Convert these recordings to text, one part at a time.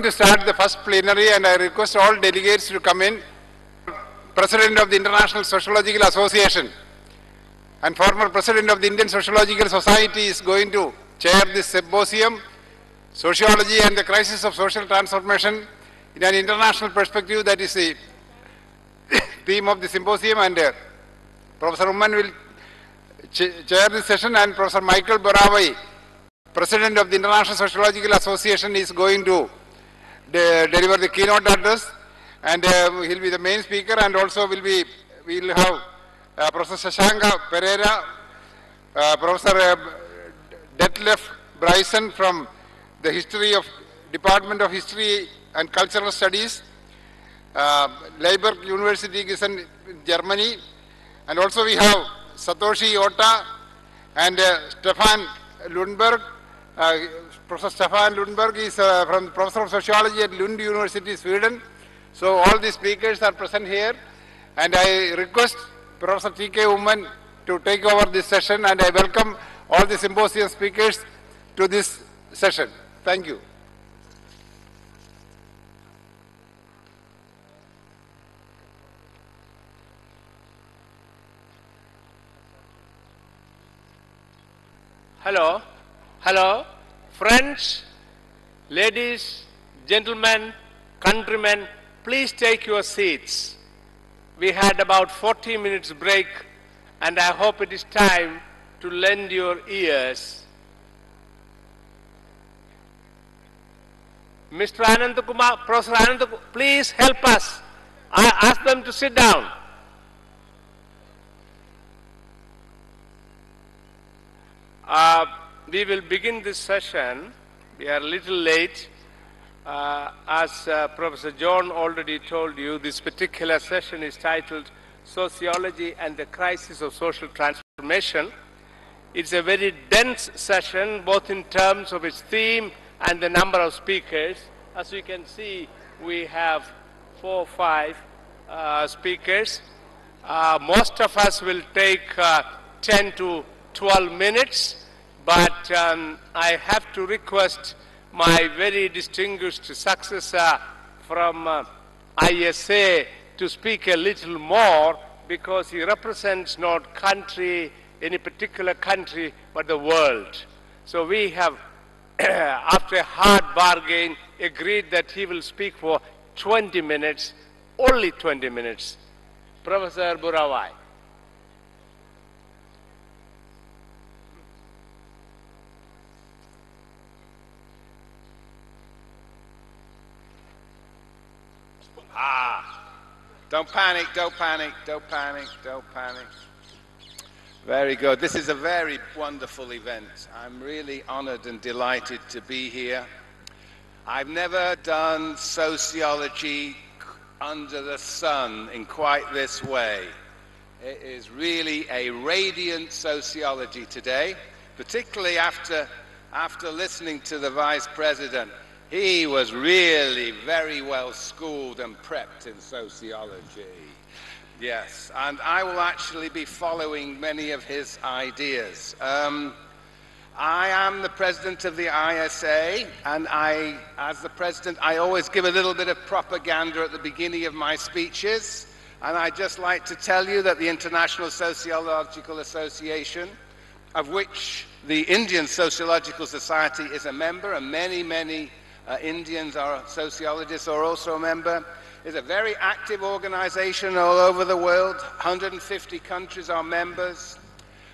going to start the first plenary, and I request all delegates to come in. President of the International Sociological Association and former President of the Indian Sociological Society is going to chair this symposium, Sociology and the Crisis of Social Transformation in an International Perspective. That is the theme of the symposium, and Professor Oommen will chair this session, and Professor Michael Burawoy, President of the International Sociological Association, is going to deliver the keynote address, and he'll be the main speaker, and also we'll have Professor Sasanka, Perera, Professor Detlef, Breisen from the Department of History and Cultural Studies, Lindburg University is in Germany, and also we have Satoshi Ota and Staffan Lindburg. Professor Staffan Lindburg is from Professor of Sociology at Lund University, Sweden. So all the speakers are present here, and I request Professor T.K. Oommen to take over this session, and I welcome all the symposium speakers to this session. Thank you. Hello, hello, friends, ladies, gentlemen, countrymen, please take your seats. We had about 40 minutes break, and I hope it is time to lend your ears. Mr. Anandakumar, Professor Anandakumar, please help us. I ask them to sit down. We will begin this session. We are a little late. As Professor John already told you, this particular session is titled Sociology and the Crisis of Social Transformation. It's a very dense session, both in terms of its theme and the number of speakers. As you can see, we have 4 or 5 speakers. Most of us will take 10 to 12 minutes. But I have to request my very distinguished successor from ISA to speak a little more, because he represents not any particular country, but the world. So we have, after a hard bargain, agreed that he will speak for 20 minutes, only 20 minutes. Professor Burawoy. Don't panic, don't panic, don't panic, don't panic. Very good. This is a very wonderful event. I'm really honored and delighted to be here. I've never done sociology under the sun in quite this way. It is really a radiant sociology today, particularly after listening to the Vice President. He was really very well schooled and prepped in sociology. Yes, and I will actually be following many of his ideas. I am the president of the ISA, and as the president, I always give a little bit of propaganda at the beginning of my speeches. And I'd just like to tell you that the International Sociological Association, of which the Indian Sociological Society is a member, and many Indians or sociologists are also a member, is a very active organization all over the world. 150 countries are members,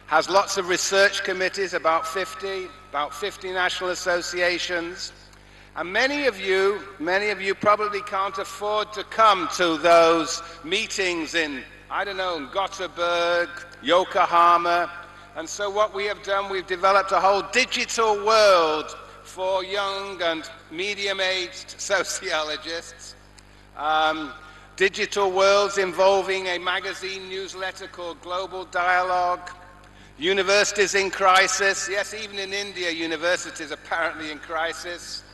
has lots of research committees, about 50 national associations. And many of you probably can't afford to come to those meetings in, in Gothenburg, Yokohama. And so what we have done, we've developed a whole digital world for young and medium-aged sociologists. Digital worlds involving a magazine newsletter called Global Dialogue, universities in crisis. Yes, even in India, universities apparently in crisis.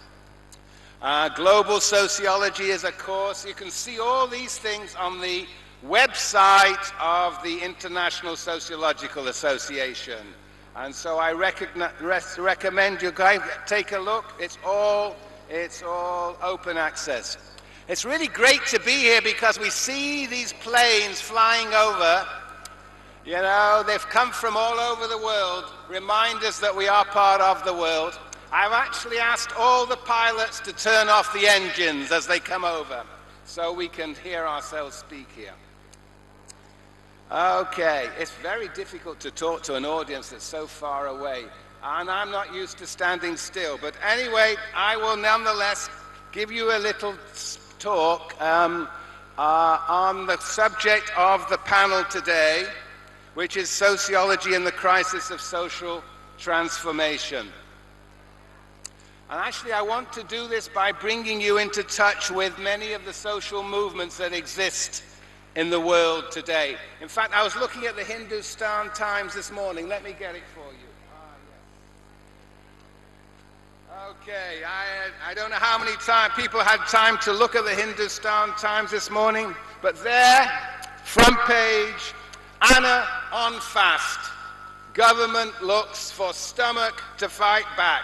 Global sociology is a course. You can see all these things on the website of the International Sociological Association. And so I recommend you guys take a look. It's all It's all open access. It's really great to be here because we see these planes flying over. You know, they've come from all over the world, remind us that we are part of the world. I've actually asked all the pilots to turn off the engines as they come over so we can hear ourselves speak here. Okay, it's very difficult to talk to an audience that's so far away, and I'm not used to standing still. But anyway, I will nonetheless give you a little talk on the subject of the panel today, which is Sociology and the Crisis of Social Transformation. And actually, I want to do this by bringing you into touch with many of the social movements that exist in the world today. In fact, I was looking at the Hindustan Times this morning. Let me get it for you. Okay, I don't know how many people had time to look at the Hindustan Times this morning, but there, front page, Anna on fast. Government looks for stomach to fight back.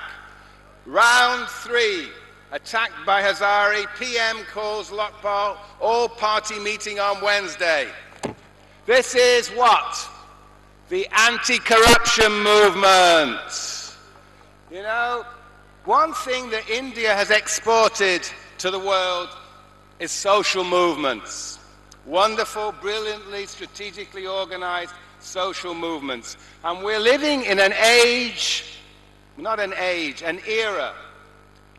Round 3, attacked by Hazari, PM calls Lokpal, all-party meeting on Wednesday. This is what? The anti-corruption movement. You know, one thing that India has exported to the world is social movements. Wonderful, brilliantly, strategically organized social movements. And we're living in an age, not an age, an era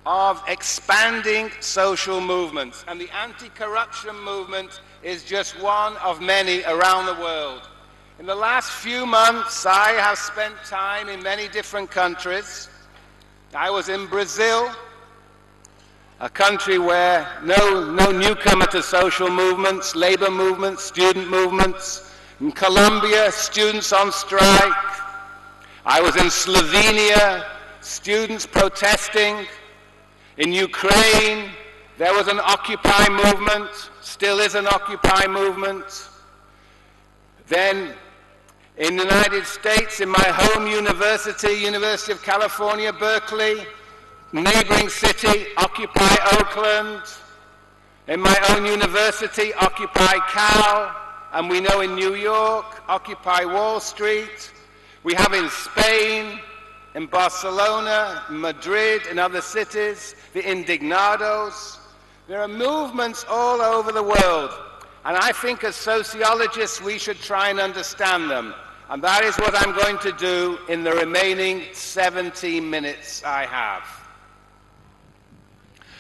of expanding social movements. And the anti-corruption movement is just one of many around the world. In the last few months, I have spent time in many different countries. I was in Brazil, a country where no newcomer to social movements, labor movements, student movements. In Colombia, students on strike. I was in Slovenia, students protesting. In Ukraine, there was an Occupy movement, still is an Occupy movement. Then in the United States, in my home university, University of California, Berkeley, neighboring city, Occupy Oakland. In my own university, Occupy Cal. And we know in New York, Occupy Wall Street. We have in Spain, in Barcelona, Madrid, and other cities, the Indignados. There are movements all over the world. And I think as sociologists, we should try and understand them. And that is what I'm going to do in the remaining 17 minutes I have.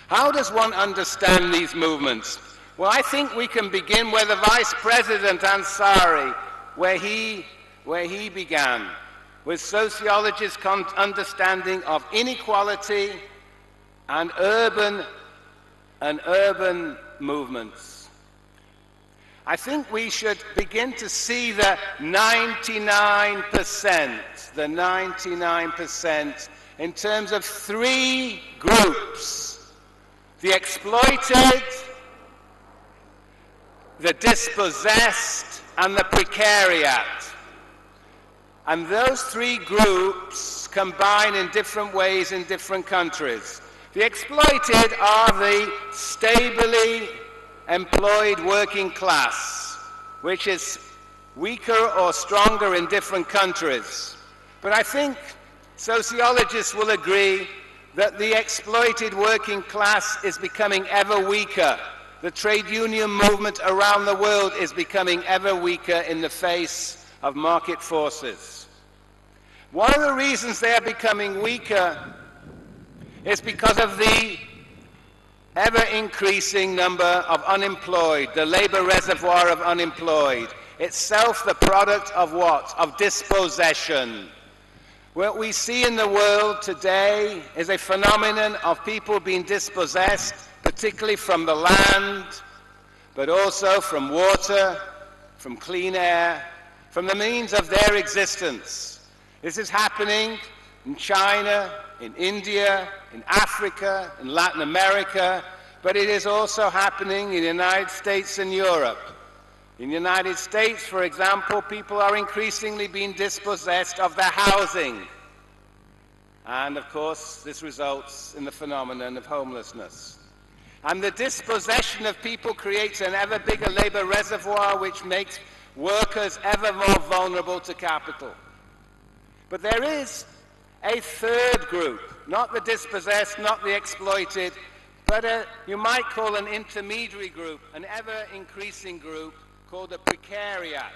How does one understand these movements? Well, I think we can begin with the Vice President Ansari, where he began, with sociologists' understanding of inequality and urban movements. I think we should begin to see the 99% in terms of 3 groups: the exploited, the dispossessed, and the precariat. And those 3 groups combine in different ways in different countries. The exploited are the stably employed working class, which is weaker or stronger in different countries. But I think sociologists will agree that the exploited working class is becoming ever weaker. The trade union movement around the world is becoming ever weaker in the face of market forces. One of the reasons they are becoming weaker is because of the ever-increasing number of unemployed, the labor reservoir of unemployed, itself the product of what? Of dispossession. What we see in the world today is a phenomenon of people being dispossessed, particularly from the land, but also from water, from clean air, from the means of their existence. This is happening in China, in India, in Africa, in Latin America, but it is also happening in the United States and Europe. In the United States, for example, people are increasingly being dispossessed of their housing. And of course, this results in the phenomenon of homelessness. And the dispossession of people creates an ever bigger labor reservoir, which makes workers ever more vulnerable to capital. But there is a third group, not the dispossessed, not the exploited, but you might call an intermediary group, an ever-increasing group called the precariat.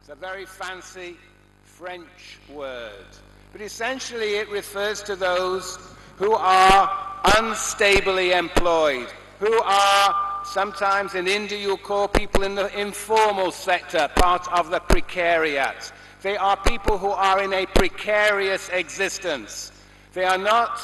It's a very fancy French word. But essentially it refers to those who are unstably employed, who are, sometimes in India you'll call people in the informal sector part of the precariat. They are people who are in a precarious existence. They are not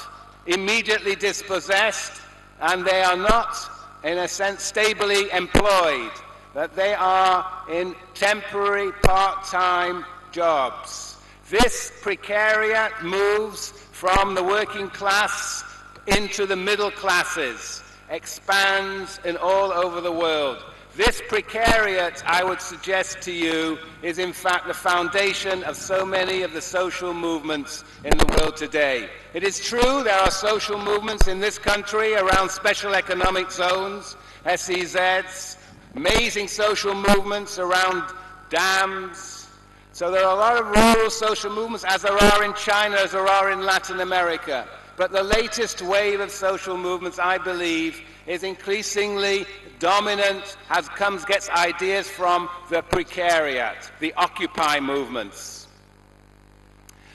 immediately dispossessed, and they are not, in a sense, stably employed, but they are in temporary part-time jobs. This precariat moves from the working class into the middle classes, expands in all over the world. This precariat, I would suggest to you, is in fact the foundation of so many of the social movements in the world today. It is true there are social movements in this country around special economic zones, SEZs, amazing social movements around dams. So there are a lot of rural social movements, as there are in China, as there are in Latin America. But the latest wave of social movements, I believe, is increasingly dominant, gets ideas from the precariat, the Occupy movements.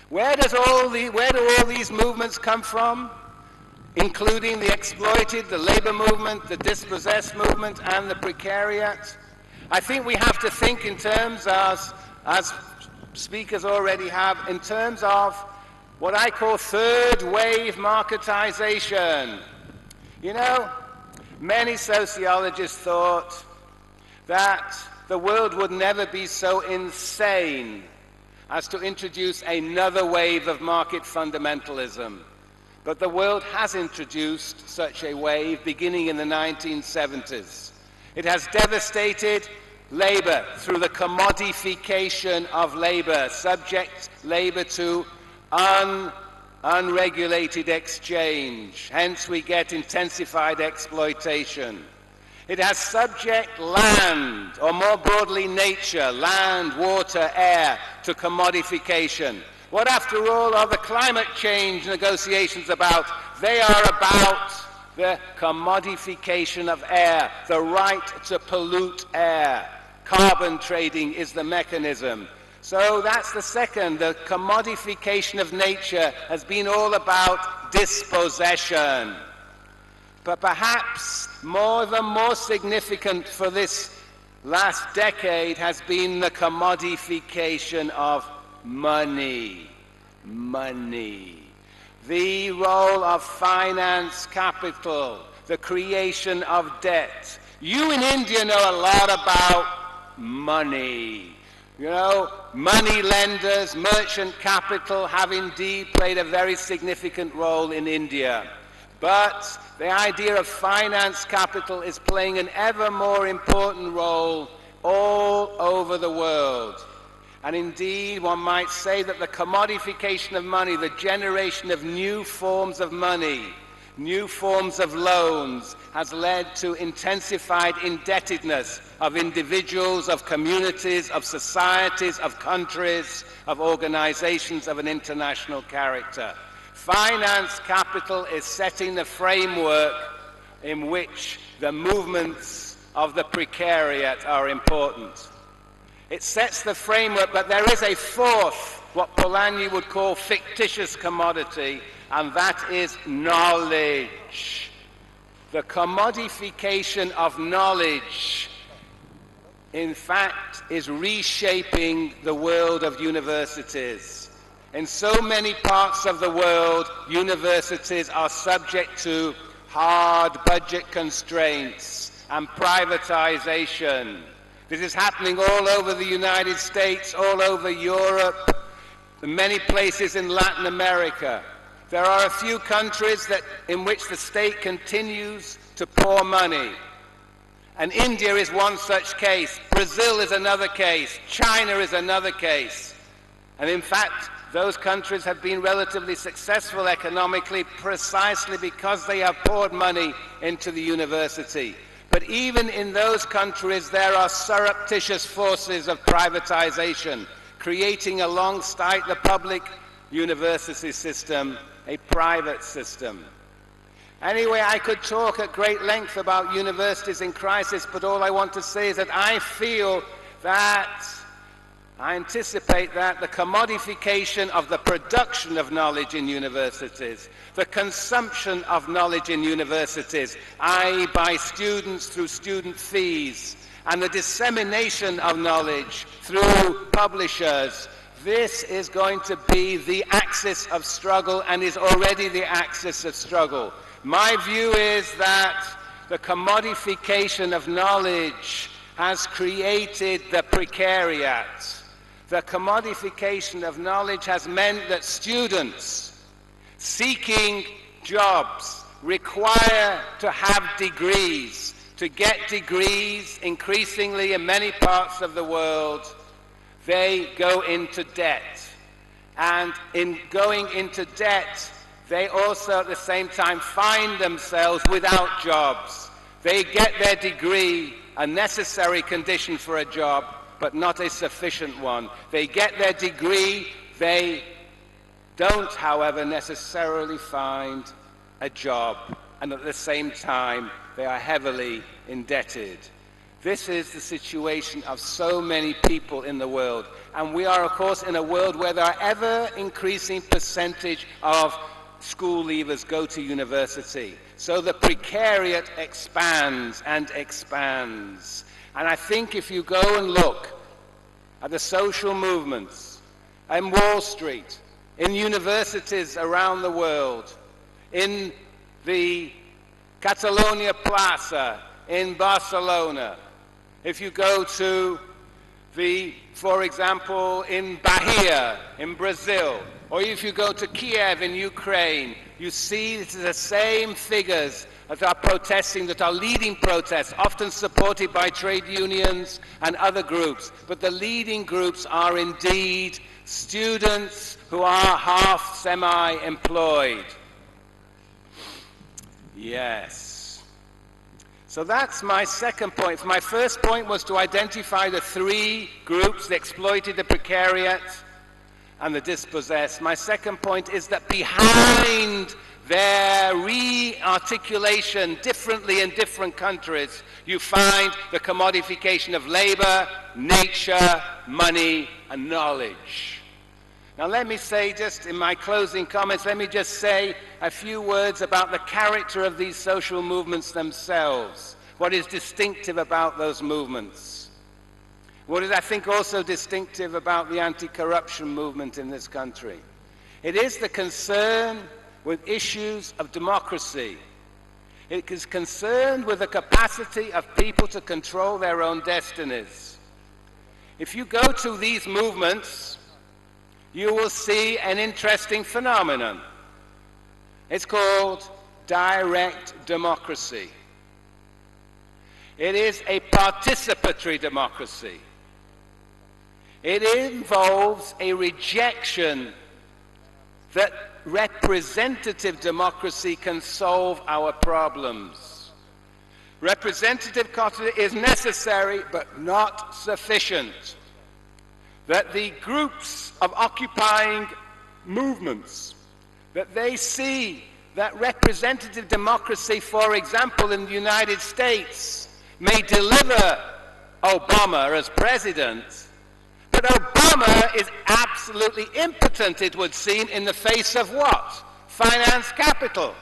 Where do all these movements come from? Including the exploited, the labor movement, the dispossessed movement, and the precariat. I think we have to think in terms, as speakers already have, in terms of what I call third wave marketization. You know, many sociologists thought that the world would never be so insane as to introduce another wave of market fundamentalism. But the world has introduced such a wave beginning in the 1970s. It has devastated labor through the commodification of labor, subject labor to unregulated exchange. Hence we get intensified exploitation. It has subject land, or more broadly nature, land, water, air, to commodification. What, after all, are the climate change negotiations about? They are about the commodification of air, the right to pollute air. Carbon trading is the mechanism. So that's the second. The commodification of nature has been all about dispossession. But perhaps the more significant for this last decade has been the commodification of money. Money. The role of finance capital, the creation of debt. You in India know a lot about money. You know, money lenders, merchant capital have indeed played a very significant role in India. But the idea of finance capital is playing an ever more important role all over the world. And indeed, one might say that the commodification of money, the generation of new forms of money, new forms of loans, has led to intensified indebtedness of individuals, of communities, of societies, of countries, of organizations of an international character. Finance capital is setting the framework in which the movements of the precariat are important. It sets the framework, but there is a fourth, what Polanyi would call fictitious commodity, and that is knowledge. The commodification of knowledge, in fact, is reshaping the world of universities. In so many parts of the world, universities are subject to hard budget constraints and privatization. This is happening all over the United States, all over Europe, in many places in Latin America. There are a few countries in which the state continues to pour money. And India is one such case. Brazil is another case. China is another case. And in fact, those countries have been relatively successful economically precisely because they have poured money into the university. But even in those countries, there are surreptitious forces of privatization, creating alongside the public university system, a private system. Anyway, I could talk at great length about universities in crisis, but all I want to say is that I feel that I anticipate that the commodification of the production of knowledge in universities, the consumption of knowledge in universities, i.e. by students through student fees, and the dissemination of knowledge through publishers, this is going to be the axis of struggle and is already the axis of struggle. My view is that the commodification of knowledge has created the precariat. The commodification of knowledge has meant that students seeking jobs require to have degrees. To get degrees, increasingly in many parts of the world, they go into debt. And in going into debt, they also at the same time find themselves without jobs. They get their degree, a necessary condition for a job, but not a sufficient one. They get their degree, they don't, however, necessarily find a job, and at the same time, they are heavily indebted. This is the situation of so many people in the world, and we are, of course, in a world where there are ever-increasing percentage of school leavers go to university. So the precariat expands and expands. And I think if you go and look at the social movements in Wall Street, in universities around the world, in the Catalonia Plaza in Barcelona, if you go to for example, in Bahia in Brazil, or if you go to Kiev in Ukraine, you see the same figures that are protesting, that are leading protests, often supported by trade unions and other groups. But the leading groups are indeed students who are half semi-employed. Yes. So that's my second point. My first point was to identify the three groups, the exploited, the precariat, and the dispossessed. My second point is that behind their re-articulation differently in different countries, you find the commodification of labor, nature, money, and knowledge. Now let me say, just in my closing comments, let me just say a few words about the character of these social movements themselves. What is distinctive about those movements? What is, I think, also distinctive about the anti-corruption movement in this country? It is the concern with issues of democracy. It is concerned with the capacity of people to control their own destinies. If you go to these movements, you will see an interesting phenomenon. It's called direct democracy. It is a participatory democracy. It involves a rejection that representative democracy can solve our problems. Representative democracy is necessary but not sufficient. That the groups of occupying movements, that they see that representative democracy, for example, in the United States, may deliver Obama as president, but Obama is absolutely impotent, it would seem, in the face of what? Finance capital.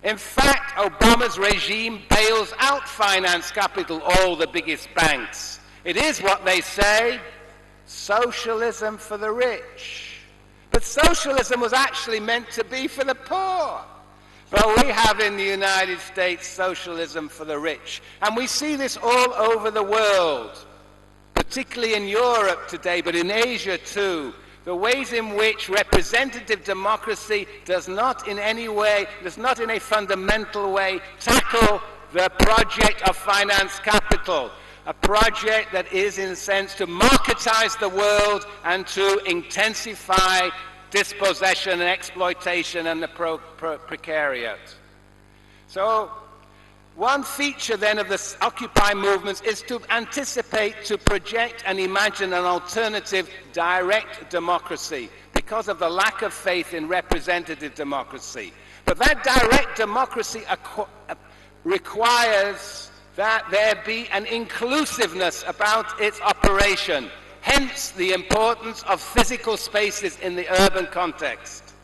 In fact, Obama's regime bails out finance capital, all the biggest banks. It is what they say, socialism for the rich. But socialism was actually meant to be for the poor. But we have in the United States socialism for the rich. And we see this all over the world, particularly in Europe today, but in Asia too. The ways in which representative democracy does not in any way, does not in a fundamental way tackle the project of finance capital. a project that is, in a sense, to marketize the world and to intensify dispossession and exploitation and the precariat. So one feature then of the Occupy movements is to anticipate, to project and imagine an alternative direct democracy because of the lack of faith in representative democracy. But that direct democracy requires that there be an inclusiveness about its operation, hence the importance of physical spaces in the urban context.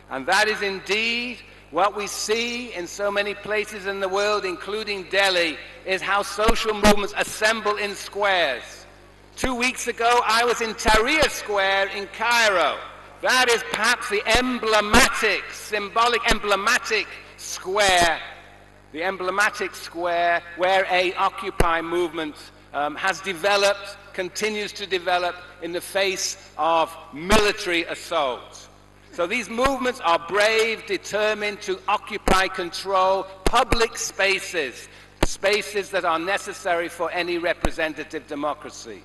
And that is indeed what we see in so many places in the world, including Delhi, is how social movements assemble in squares. 2 weeks ago, I was in Tahrir Square in Cairo. That is perhaps the emblematic, symbolic, emblematic square, the emblematic square where a Occupy movement has developed, continues to develop in the face of military assault. So these movements are brave, determined to occupy, control public spaces, spaces that are necessary for any representative democracy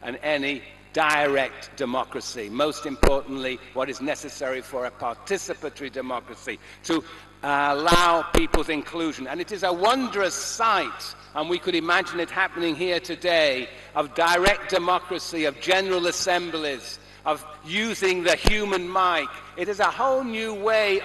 and any direct democracy. Most importantly, what is necessary for a participatory democracy, to allow people's inclusion. And it is a wondrous sight, and we could imagine it happening here today, of direct democracy, of general assemblies, of using the human mic. It is a whole new way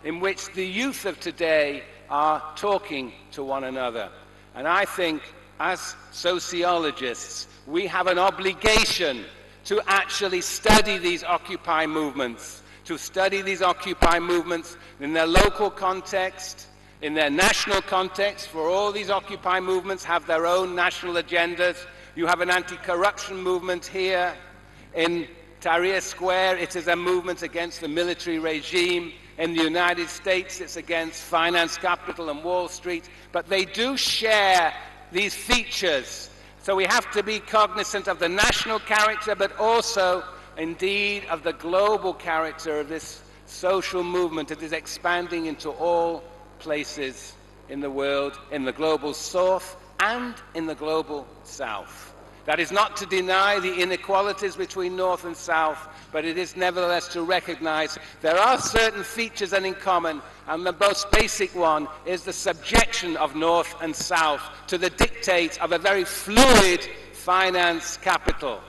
in which the youth of today are talking to one another. And I think, as sociologists, we have an obligation to actually study these Occupy movements, to study these Occupy movements in their local context, in their national context, for all these Occupy movements have their own national agendas. You have an anti-corruption movement here in Tahrir Square. It is a movement against the military regime. In the United States, it's against finance capital and Wall Street. But they do share these features. So we have to be cognizant of the national character, but also, indeed, of the global character of this social movement. It is expanding into all places in the world, in the global south and in the global south. That is not to deny the inequalities between North and South, but it is nevertheless to recognize there are certain features in common, and the most basic one is the subjection of North and South to the dictates of a very fluid finance capital.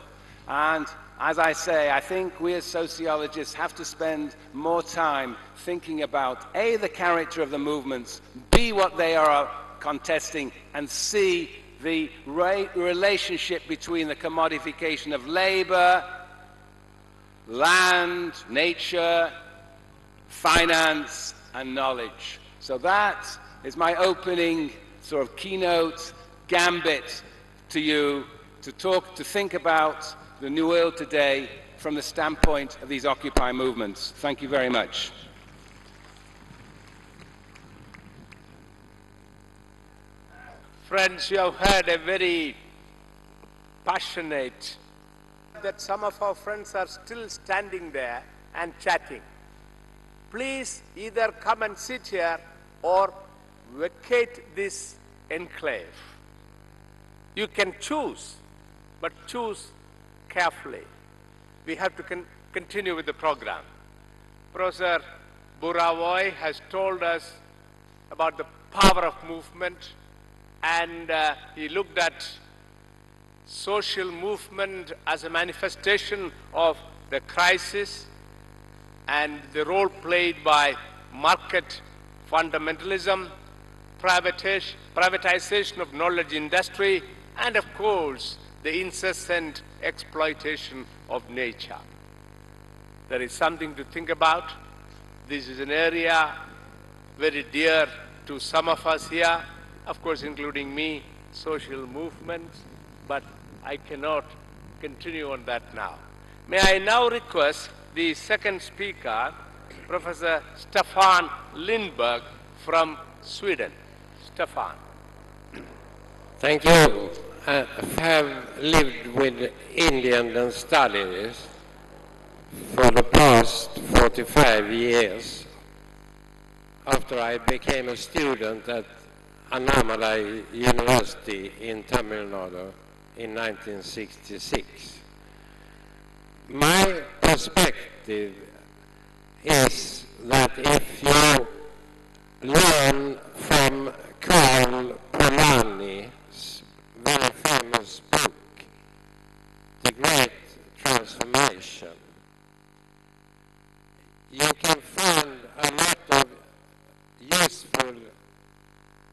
And as I say, I think we as sociologists have to spend more time thinking about A, the character of the movements, B, what they are contesting, and C, the relationship between the commodification of labor, land, nature, finance, and knowledge. So that is my opening sort of keynote gambit to you to think about the new world today from the standpoint of these Occupy movements. Thank you very much. Friends, you have heard a very passionate, that some of our friends are still standing there and chatting. Please either come and sit here or vacate this enclave. You can choose, but choose carefully. We have to continue with the program. Professor Burawoy has told us about the power of movement, and he looked at social movement as a manifestation of the crisis and the role played by market fundamentalism, privatization of knowledge industry, and of course, the incessant exploitation of nature. There is something to think about. This is an area very dear to some of us here, of course, including me, social movements, but I cannot continue on that now. May I now request the second speaker, Professor Staffan Lindburg from Sweden. Staffan. Thank you. I have lived with Indians and studied for the past 45 years. After I became a student at Annamalai University in Tamil Nadu in 1966. My perspective is that if you learn from Karl Polanyi's very famous book, The Great Transformation, you can find a lot of useful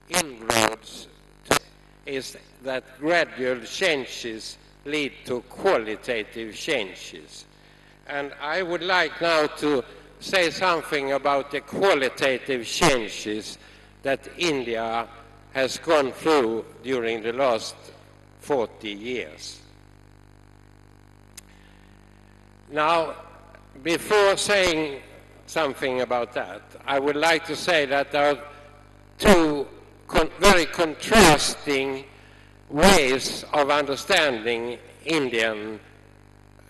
inroads is that gradual changes lead to qualitative changes. And I would like now to say something about the qualitative changes that India has gone through during the last 40 years. Now, before saying something about that, I would like to say that there are two very contrasting ways of understanding Indian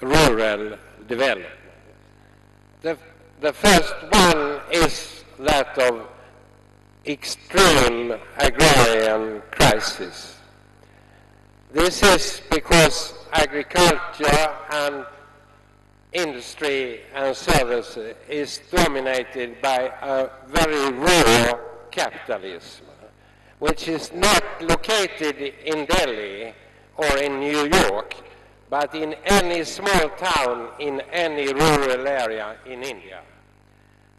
rural development. The first one is that of extreme agrarian crisis. This is because agriculture and industry and services is dominated by a very raw capitalism, which is not located in Delhi or in New York, but in any small town in any rural area in India.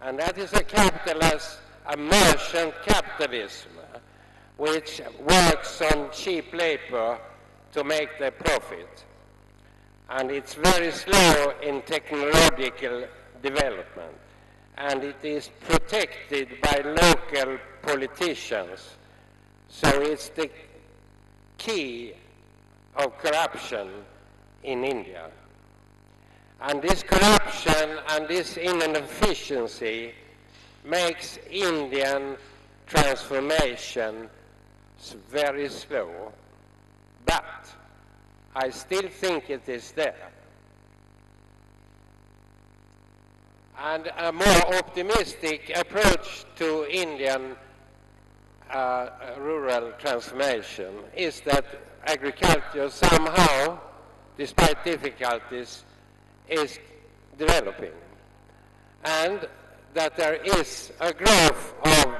And that is a merchant capitalism, which works on cheap labor to make their profit. And it's very slow in technological development. And it is protected by local politicians. So it's the key of corruption in India. And this corruption and this inefficiency makes Indian transformation very slow. But I still think it is there. And a more optimistic approach to Indian rural transformation is that agriculture somehow, despite difficulties, is developing. And that there is a growth of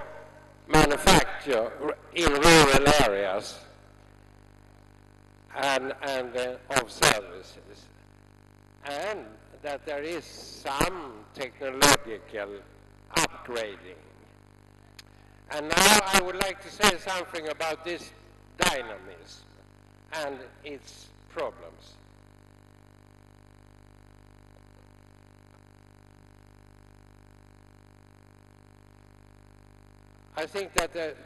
manufacture in rural areas and of services. And that there is some technological upgrading. And now I would like to say something about this dynamism and its problems. I think that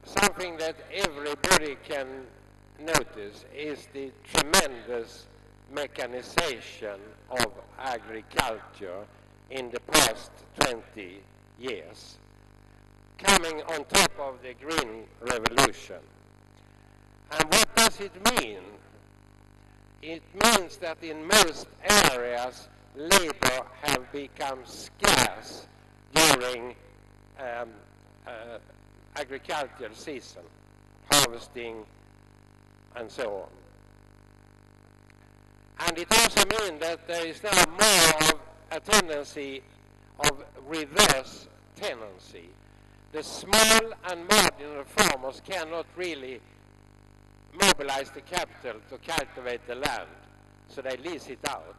something that everybody can notice is the tremendous mechanization of agriculture in the past 20 years, coming on top of the Green Revolution. And what does it mean? It means that in most areas, labor have become scarce during agricultural season, harvesting, and so on. And it also means that there is now more of a tendency of reverse tendency. The small and marginal farmers cannot really mobilize the capital to cultivate the land, so they lease it out.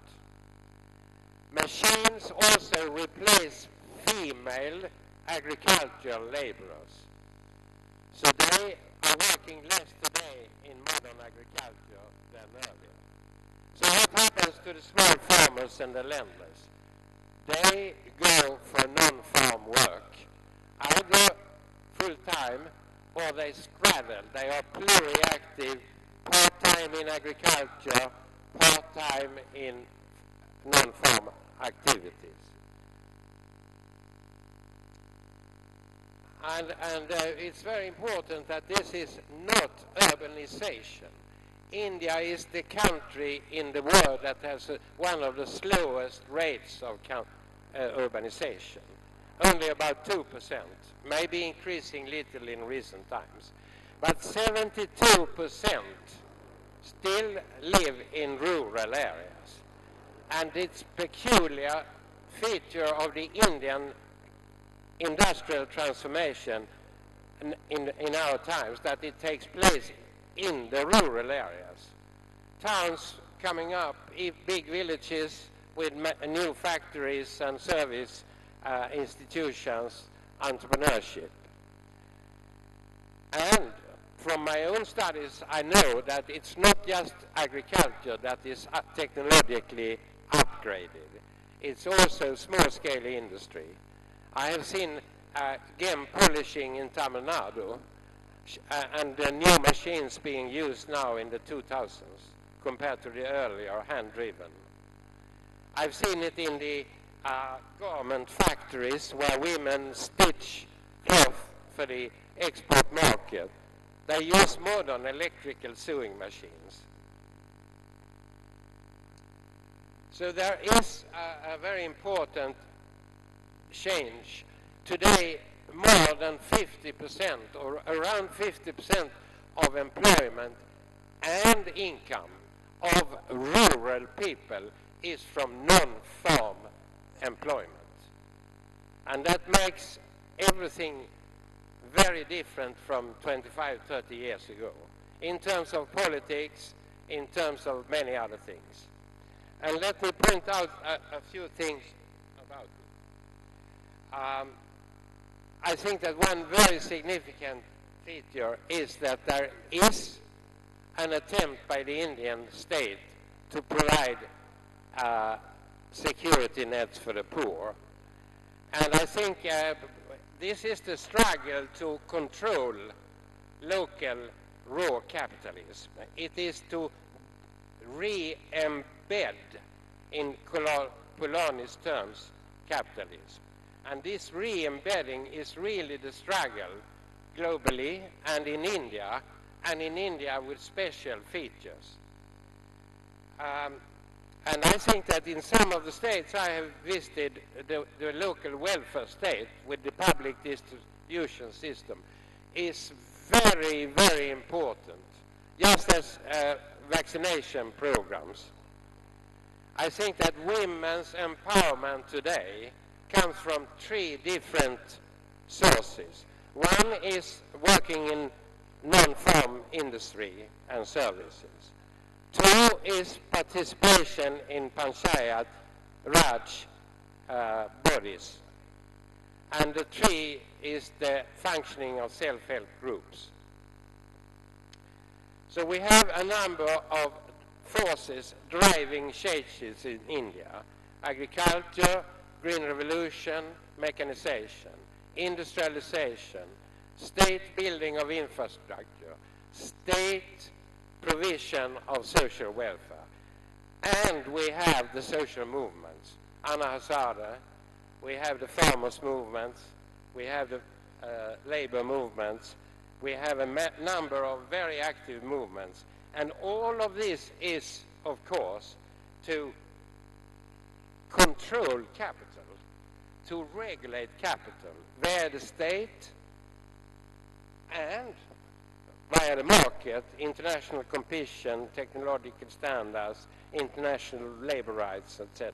Machines also replace female agricultural laborers. So they are working less today in modern agriculture than earlier. So what happens to the small farmers and the landless? They go for non-farm work, either full-time or they straddle. They are pluriactive, part-time in agriculture, part-time in non-farm activities. And it's very important that this is not urbanization. India is the country in the world that has one of the slowest rates of urbanization. only about 2%, maybe increasing little in recent times. But 72% still live in rural areas. And it's peculiar feature of the Indian industrial transformation in our times that it takes place in the rural areas. Towns coming up, big villages with new factories and service institutions, entrepreneurship. And from my own studies, I know that it's not just agriculture that is technologically upgraded. It's also small-scale industry. I have seen gem polishing in Tamil Nadu and the new machines being used now in the 2000s compared to the earlier hand-driven. I've seen it in the garment factories where women stitch cloth for the export market. They use modern electrical sewing machines. So there is a very important change. Today, more than 50% or around 50% of employment and income of rural people is from non-farm employment. And that makes everything very different from 25, 30 years ago, in terms of politics, in terms of many other things. And let me point out a few things about it. I think that one very significant feature is that there is an attempt by the Indian state to provide security nets for the poor. And I think this is the struggle to control local raw capitalism. It is to re-embed, in Polanyi's terms, capitalism. And this re-embedding is really the struggle globally and in India with special features. And I think that in some of the states I have visited, the local welfare state with the public distribution system is very, very important, just as vaccination programs. I think that women's empowerment today comes from 3 different sources. One is working in non-farm industry and services. 2 is participation in Panchayat Raj bodies. And the 3 is the functioning of self-help groups. So we have a number of forces driving changes in India: agriculture, green revolution, mechanization, industrialization, state building of infrastructure, state provision of social welfare. And we have the social movements. Anna Hazare, we have the farmers' movements, we have the labor movements, we have a number of very active movements. And all of this is, of course, to control capital, to regulate capital via the state and via the market, international competition, technological standards, international labor rights, etc.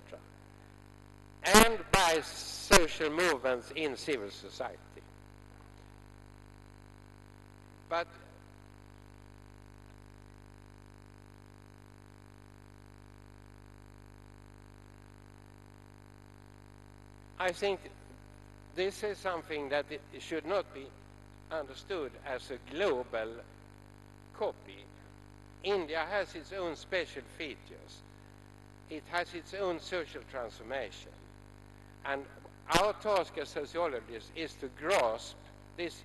And by social movements in civil society. But I think this is something that it should not be understood as a global copy. India has its own special features. It has its own social transformation. And our task as sociologists is to grasp this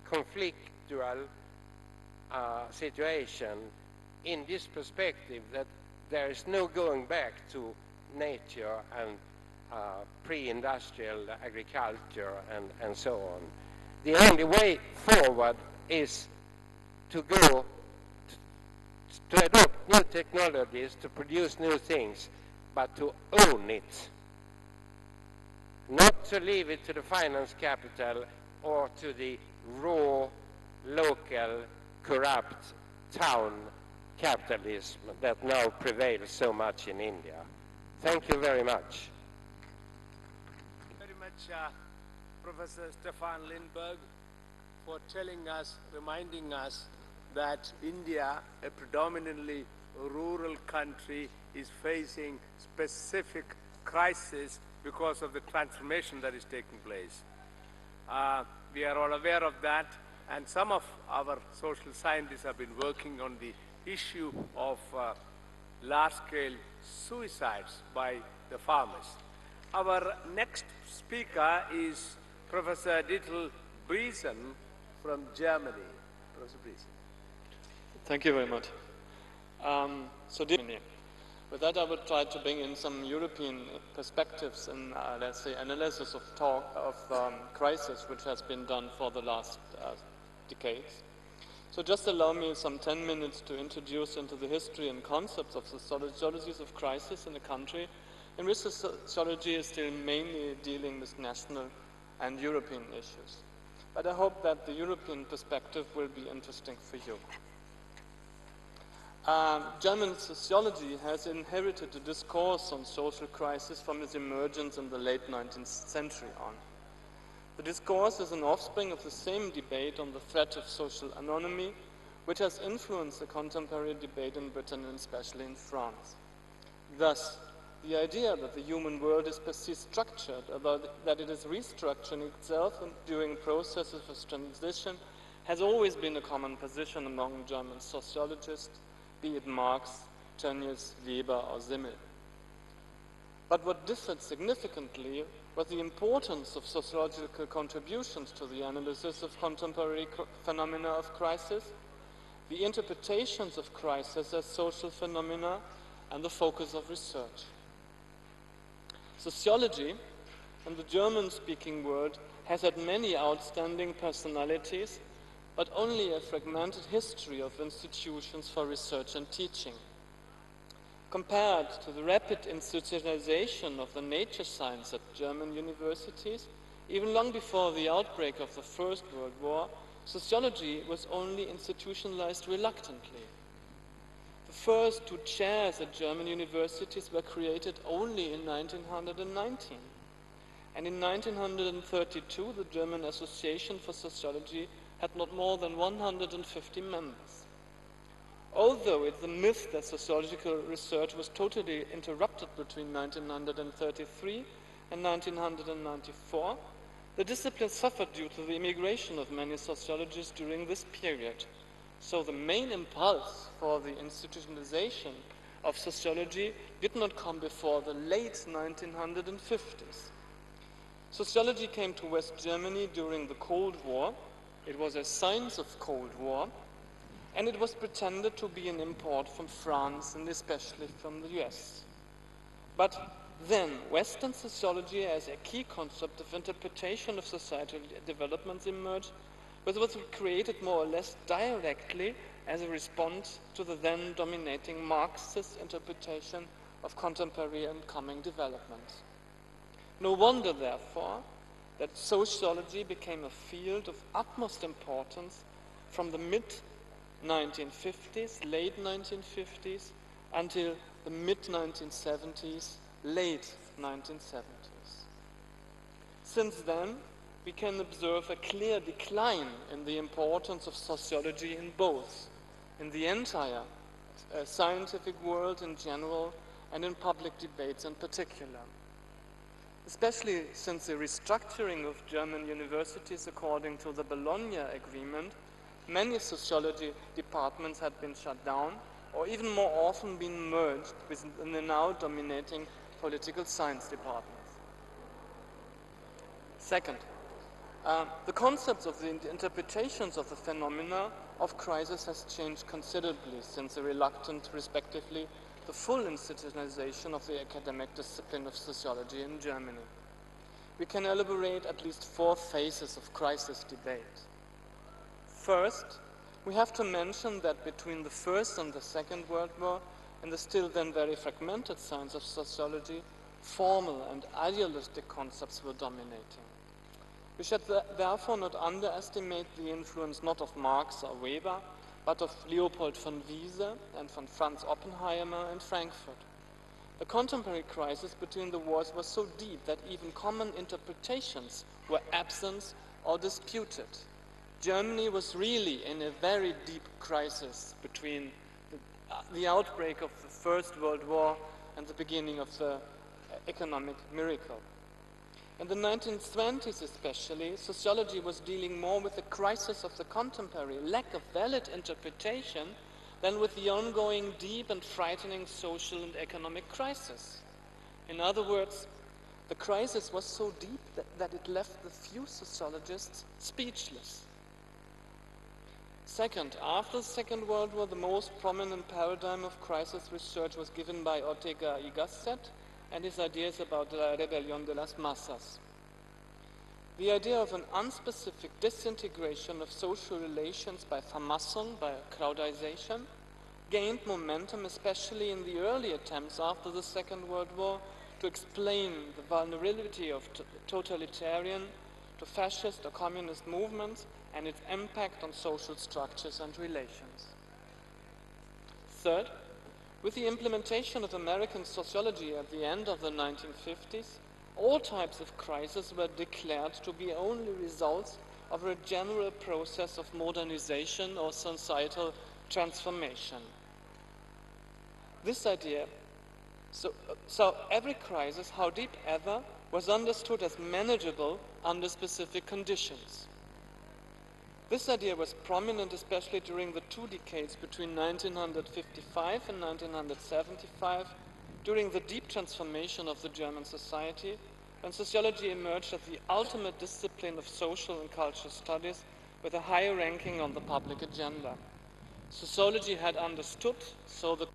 conflictual situation in this perspective, that there is no going back to nature and pre-industrial agriculture and so on. The only way forward is to go to adopt new technologies, to produce new things, but to own it, not to leave it to the finance capital or to the raw, local, corrupt town capitalism that now prevails so much in India. Thank you very much. Very much, Professor Staffan Lindburg, for telling us, reminding us that India, a predominantly rural country, is facing specific crisis because of the transformation that is taking place. We are all aware of that, and some of our social scientists have been working on the issue of large-scale suicides by the farmers. Our next speaker is Professor Detlef Breisen from Germany. Professor Breisen. Thank you very much. Germany. With that, I would try to bring in some European perspectives and, let's say, analysis of crisis, which has been done for the last decades. So just allow me some 10 minutes to introduce into the history and concepts of the sociologies of crisis in a country in which the sociology is still mainly dealing with national and European issues. But I hope that the European perspective will be interesting for you. German sociology has inherited a discourse on social crisis from its emergence in the late 19th century on. The discourse is an offspring of the same debate on the threat of social anomy, which has influenced the contemporary debate in Britain and especially in France. Thus, the idea that the human world is per se structured, or that it is restructuring itself during processes of transition, has always been a common position among German sociologists, be it Marx, Tönnies, Weber, or Simmel. But what differed significantly was the importance of sociological contributions to the analysis of contemporary phenomena of crisis, the interpretations of crisis as social phenomena, and the focus of research. Sociology, in the German-speaking world, has had many outstanding personalities, but only a fragmented history of institutions for research and teaching. Compared to the rapid institutionalization of the nature science at German universities, even long before the outbreak of the First World War, sociology was only institutionalized reluctantly. The first 2 chairs at German universities were created only in 1919. And in 1932, the German Association for Sociology had not more than 150 members. Although it's a myth that sociological research was totally interrupted between 1933 and 1994, the discipline suffered due to the immigration of many sociologists during this period. So the main impulse for the institutionalization of sociology did not come before the late 1950s. Sociology came to West Germany during the Cold War. It was a science of Cold War, and it was pretended to be an import from France and especially from the US. But then, Western sociology as a key concept of interpretation of societal developments emerged, which was created more or less directly as a response to the then dominating Marxist interpretation of contemporary and coming developments. No wonder, therefore, that sociology became a field of utmost importance from the mid-1950s, late 1950s, until the mid-1970s, late 1970s. Since then, we can observe a clear decline in the importance of sociology in both, in the entire scientific world in general, and in public debates in particular. Especially since the restructuring of German universities according to the Bologna Agreement, many sociology departments had been shut down or even more often been merged with the now dominating political science departments. Second, the concepts of the interpretations of the phenomena of crisis has changed considerably since the reluctant, respectively, the full institutionalization of the academic discipline of sociology in Germany. We can elaborate at least 4 phases of crisis debate. First, we have to mention that between the First and the Second World War, in the still then very fragmented science of sociology, formal and idealistic concepts were dominating. We should therefore not underestimate the influence not of Marx or Weber, but of Leopold von Wiese and von Franz Oppenheimer in Frankfurt. The contemporary crisis between the wars was so deep that even common interpretations were absent or disputed. Germany was really in a very deep crisis between the outbreak of the First World War and the beginning of the economic miracle. In the 1920s especially, sociology was dealing more with the crisis of the contemporary lack of valid interpretation than with the ongoing deep and frightening social and economic crisis. In other words, the crisis was so deep that it left the few sociologists speechless. Second, after the Second World War, the most prominent paradigm of crisis research was given by Ortega y Gasset and his ideas about la rebelión de las masas. The idea of an unspecific disintegration of social relations by Vermassung, by crowdization, gained momentum, especially in the early attempts after the Second World War to explain the vulnerability of totalitarian to fascist or communist movements and its impact on social structures and relations. Third, with the implementation of American sociology at the end of the 1950s, all types of crises were declared to be only results of a general process of modernization or societal transformation. This idea, so every crisis, how deep ever, was understood as manageable under specific conditions. This idea was prominent especially during the 2 decades between 1955 and 1975, during the deep transformation of the German society, when sociology emerged as the ultimate discipline of social and cultural studies with a high ranking on the public agenda. Sociology had understood, so the